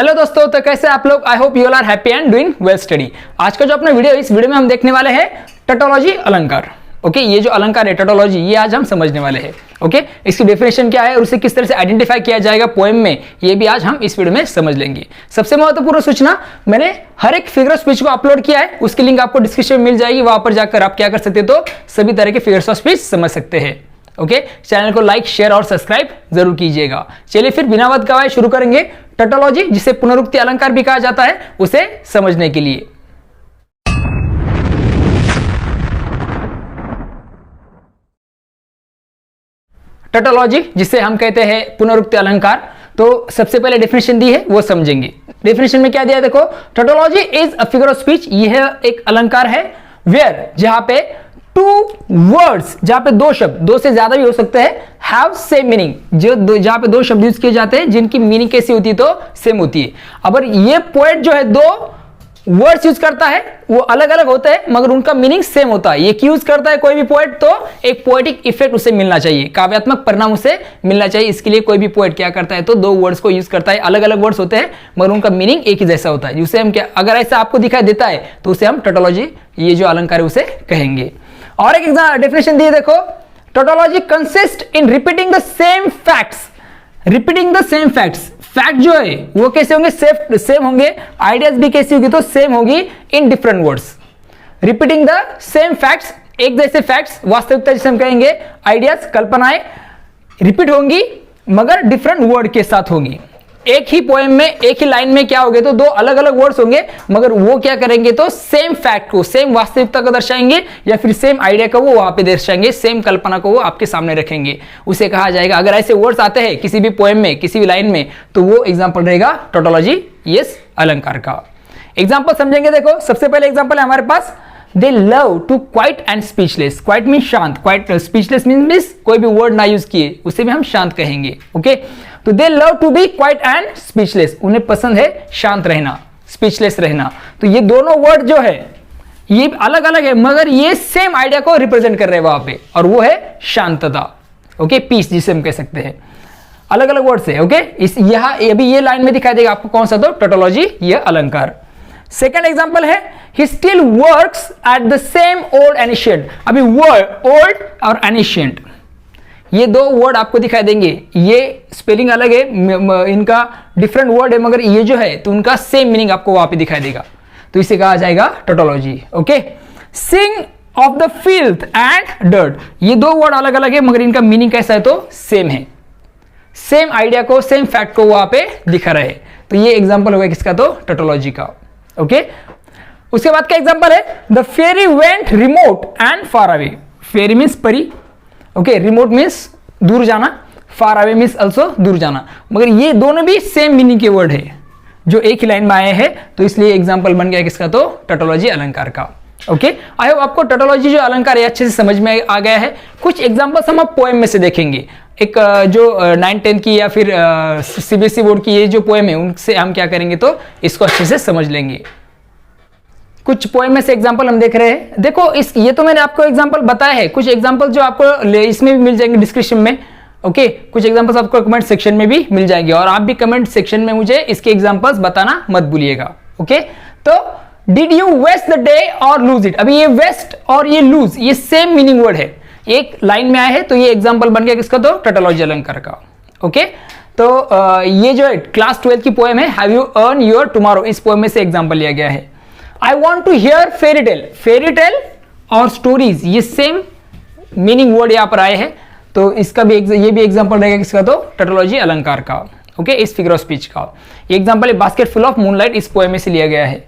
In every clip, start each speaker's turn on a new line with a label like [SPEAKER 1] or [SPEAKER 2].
[SPEAKER 1] Hello दोस्तों, तो कैसे आप लोग? I hope you all are happy and doing well study. आज का जो अपना वीडियो, इस वीडियो में हम देखने वाले हैं टोटोलॉजी अलंकार। ओके, ये जो अलंकार है टोटोलॉजी, ये आज हम समझने वाले हैं। ओके, इसकी डेफिनेशन क्या है और उसे किस तरह से आइडेंटिफाई किया जाएगा पोएम में, ये भी आज हम इस वीडियो में समझ लेंगे। सबसे महत्वपूर्ण सूचना, मैंने हर एक फिगर ऑफ स्पीच को अपलोड किया है, उसकी लिंक आपको डिस्क्रिप्शन में मिल जाएगी। वहां पर जाकर आप क्या कर सकते हो, तो सभी तरह के फिगर्स ऑफ स्पीच समझ सकते हैं। ओके, चैनल को लाइक, शेयर और सब्सक्राइब जरूर कीजिएगा। चलिए फिर बिना वक्त गवाए शुरू करेंगे टोटोलॉजी, जिसे पुनरुक्ति अलंकार भी कहा जाता है, उसे समझने के लिए। टोटोलॉजी, जिसे हम कहते हैं पुनरुक्ति अलंकार, तो सबसे पहले डेफिनेशन दी है वो समझेंगे। डेफिनेशन में क्या दिया है देखो, tautology is a figure of speech, यह एक अलंकार है वेयर, जहां पे टू वर्ड्स, जहां पे दो शब्द, दो से ज्यादा भी हो सकते हैं, हैव सेम मीनिंग, जहां पे दो शब्द यूज किए जाते हैं जिनकी मीनिंग कैसी होती है, तो सेम होती है। अगर ये पोएट जो है दो वर्ड्स यूज करता है, वो अलग अलग होते हैं मगर उनका मीनिंग सेम होता है, ये यूज करता है कोई भी पोएट, तो एक पोएटिक इफेक्ट उसे मिलना चाहिए, काव्यात्मक परिणाम उसे मिलना चाहिए। इसके लिए कोई भी पोएट क्या करता है, तो दो वर्ड्स को यूज करता है, अलग अलग वर्ड्स होते हैं मगर उनका मीनिंग एक ही जैसा होता है, जिसे हम क्या, अगर ऐसा आपको दिखाई देता है तो उसे हम टोटोलॉजी, ये जो अलंकार है उसे कहेंगे। और एक डेफिनेशन दी देखो, tautology consist in repeating the same facts. Repeating the same facts, fact जो है वो कैसे होंगे, सेम होंगे, आइडियाज भी कैसी होगी, तो सेम होगी in different words. Repeating the same facts, एक जैसे फैक्ट्स, वास्तविकता जिसे हम कहेंगे, आइडियाज, कल्पनाएं रिपीट होंगी मगर डिफरेंट वर्ड के साथ होंगी। एक ही पोएम में, एक ही लाइन में क्या होंगे, तो दो अलग अलग वर्ड्स होंगे मगर वो क्या करेंगे, तो सेम फैक्ट को, सेम वास्तविकता को दर्शाएंगे या फिर सेम आइडिया को वो वहां पे दर्शाएंगे, सेम कल्पना को वो आपके सामने रखेंगे, उसे कहा जाएगा। अगर ऐसे वर्ड्स आते हैं किसी भी पोएम में, किसी भी लाइन में, तो वो एग्जाम्पल रहेगा टोटोलॉजी, यस, अलंकार का। एग्जाम्पल समझेंगे। देखो, सबसे पहले एग्जाम्पल है हमारे पास, they love to quiet and speechless. Quiet mean शांत, क्वाइट, स्पीचलेस मीन्स कोई भी वर्ड ना यूज किए, उसे भी हम शांत कहेंगे। ओके, तो they love to be quiet and speechless, उन्हें पसंद है शांत रहना, स्पीचलेस रहना। तो ये दोनों वर्ड जो है ये अलग अलग है मगर ये सेम आइडिया को रिप्रेजेंट कर रहे हैं वहां पे, और वो है शांतता। ओके, पीस जिसे हम कह सकते हैं, अलग अलग वर्ड से। ओके, इस यहां अभी ये लाइन में दिखाई देगा आपको कौन सा, तो टोटोलॉजी, ये अलंकार। सेकेंड एग्जाम्पल है, he still works at the same old ancient। अभी वर्ड ओल्ड और एनिशियंट, ये दो वर्ड आपको दिखाई देंगे, ये स्पेलिंग अलग है, इनका डिफरेंट वर्ड है मगर ये जो है तो उनका सेम मीनिंग आपको वहां पे दिखाई देगा, तो इसे कहा जाएगा tautology. Okay, sing of the filth and dirt, ये दो वर्ड अलग अलग है मगर इनका मीनिंग कैसा है, तो सेम है, सेम आइडिया को, सेम फैक्ट को वहां पे दिखा रहे हैं, तो ये एग्जाम्पल होगा किसका, तो टोटोलॉजी का। ओके, उसके बाद का एग्जांपल है, the fairy went remote and far away. Fairy means परी, ओके, रिमोट मीन्स दूर जाना, फार अवे मीन्स ऑल्सो दूर जाना, मगर ये दोनों भी सेम मीनिंग के वर्ड है जो एक ही लाइन में आए हैं, तो इसलिए एग्जांपल बन गया किसका, तो टोटोलॉजी अलंकार का। ओके, आई होप आपको टोटोलॉजी जो अलंकार है अच्छे से समझ में आ गया है। कुछ एग्जांपल्स हम अब पोएम में से देखेंगे, एक जो 9-10 की या फिर सीबीएसई बोर्ड की ये जो पोएम है उनसे हम क्या करेंगे, तो इसको अच्छे से समझ लेंगे। कुछ पोएम में से एग्जांपल हम देख रहे हैं। देखो, ये तो मैंने आपको एग्जांपल बताया है, कुछ एग्जांपल जो आपको इसमें भी मिल जाएंगे डिस्क्रिप्शन में। ओके, कुछ एग्जांपल्स आपको कमेंट सेक्शन में भी मिल जाएंगे, और आप भी कमेंट सेक्शन में मुझे इसके एग्जांपल्स बताना मत भूलिएगा। ओके, तो did you waste the day और लूज इट। अभी ये वेस्ट और ये लूज, ये सेम मीनिंग वर्ड है, एक लाइन में आए हैं, तो ये एग्जाम्पल बन गया किसका, तो टोटोलॉजी अलंकार का। ओके, तो ये जो है क्लास 12 की पोएम है, have you earn your tomorrow, इस पोएम में से एग्जाम्पल लिया गया है। I want to hear fairy tale, fairy tale और स्टोरीज, ये सेम मीनिंग वर्ड यहाँ पर आए हैं, तो इसका भी ये भी एग्जांपल रहेगा किसका, तो टोटोलॉजी अलंकार का। ओके, इस फिगर ऑफ स्पीच का ये एग्जांपल है, बास्केट फुल ऑफ मूनलाइट, इस पोएम में से लिया गया है।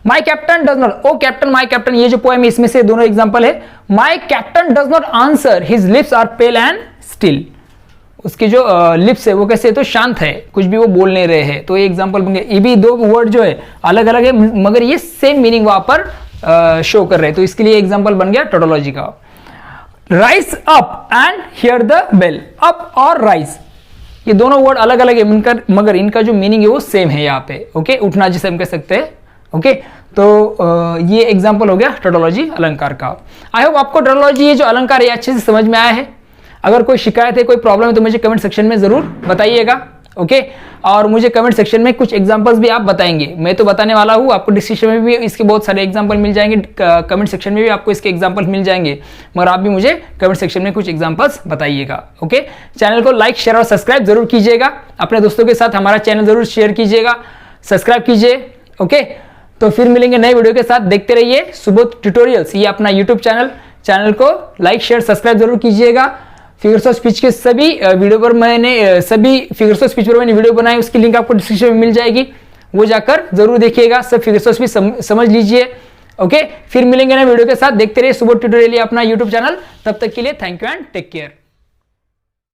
[SPEAKER 1] My captain does not, O captain my captain, ये जो पोएम है इसमें से दोनों एग्जांपल है। My captain does not answer, his lips are pale and still, उसके जो लिप्स है वो कैसे है, तो शांत है, कुछ भी वो बोल नहीं रहे हैं, तो ये एग्जांपल बन गया। ये भी दो वर्ड जो है अलग अलग है मगर ये सेम मीनिंग वहां पर शो कर रहे हैं, तो इसके लिए एग्जांपल बन गया टोटोलॉजी का। Rise up and hear the bell, up और राइज, ये दोनों वर्ड अलग अलग है मगर इनका जो मीनिंग है वो सेम है यहाँ पे। ओके, उठना जिसे हम कह सकते हैं। ओके, तो ये एग्जांपल हो गया टोटोलॉजी अलंकार का। आई होप आपको टोटोलॉजी ये जो अलंकार है अच्छे से समझ में आया है। अगर कोई शिकायत है, कोई प्रॉब्लम है, तो मुझे कमेंट सेक्शन में जरूर बताइएगा। ओके और मुझे कमेंट सेक्शन में कुछ एग्जांपल्स भी आप बताएंगे। मैं तो बताने वाला हूँ, आपको डिस्क्रिप्शन में भी इसके बहुत सारे एग्जांपल मिल जाएंगे, कमेंट सेक्शन में भी आपको इसके एग्जांपल मिल जाएंगे, मगर आप भी मुझे कमेंट सेक्शन में कुछ एग्जांपल्स बताइएगा। ओके, चैनल को लाइक शेयर और सब्सक्राइब जरूर कीजिएगा, अपने दोस्तों के साथ हमारा चैनल जरूर शेयर कीजिएगा, सब्सक्राइब कीजिए। ओके, तो फिर मिलेंगे नए वीडियो के साथ, देखते रहिए सुबोध ट्यूटोरियल्स, ये अपना यूट्यूब चैनल को लाइक शेयर सब्सक्राइब जरूर कीजिएगा। फिगर्स ऑफ स्पीच के सभी वीडियो पर मैंने सभी फिगर्स ऑफ स्पीच पर मैंने वीडियो बनाए, उसकी लिंक आपको डिस्क्रिप्शन में मिल जाएगी, वो जाकर जरूर देखिएगा, सब फिगर्स ऑफ स्पीच समझ लीजिए। ओके, फिर मिलेंगे नए वीडियो के साथ, देखते रहिए सुबोध ट्यूटोरियल अपना यूट्यूब चैनल। तब तक के लिए thank you and take care.